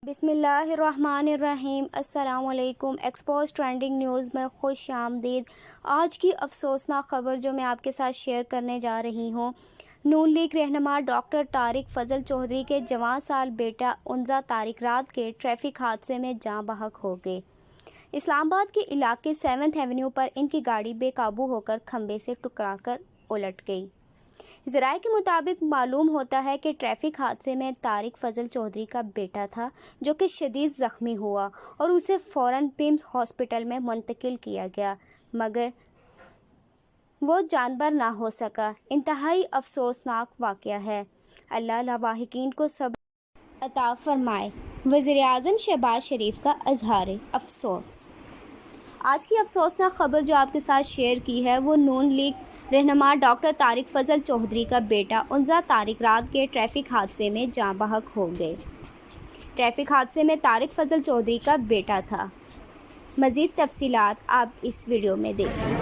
بسم اللہ الرحمن الرحیم۔ السلام علیکم۔ ایکسپوز ٹرینڈنگ نیوز میں خوش آمدید۔ آج کی افسوسناک خبر جو میں آپ کے ساتھ شیئر کرنے جا رہی ہوں، نون لیگ رہنما ڈاکٹر طارق فضل چودھری کے جوان سال بیٹا 29 تاریخ رات کے ٹریفک حادثے میں جاں بحق ہو گئے۔ اسلام آباد کے علاقے 7 ایونیو پر ان کی گاڑی بے قابو ہو کر کھمبے سے ٹکرا کر الٹ گئی۔ ذرائع کے مطابق معلوم ہوتا ہے کہ ٹریفک حادثے میں طارق فضل چودھری کا بیٹا تھا، جو کہ شدید زخمی ہوا اور اسے فوراً پیمز ہاسپٹل میں منتقل کیا گیا، مگر وہ جانبر نہ ہو سکا۔ انتہائی افسوسناک واقعہ ہے۔ اللہ لاواحقین کو صبر عطا فرمائے۔ وزیر اعظم شہباز شریف کا اظہار افسوس۔ آج کی افسوسناک خبر جو آپ کے ساتھ شیئر کی ہے، وہ نون لیگ رہنما ڈاکٹر طارق فضل چودھری کا بیٹا 29 تاریخ رات کے ٹریفک حادثے میں جاں بحق ہو گئے۔ ٹریفک حادثے میں طارق فضل چودھری کا بیٹا تھا۔ مزید تفصیلات آپ اس ویڈیو میں دیکھیں۔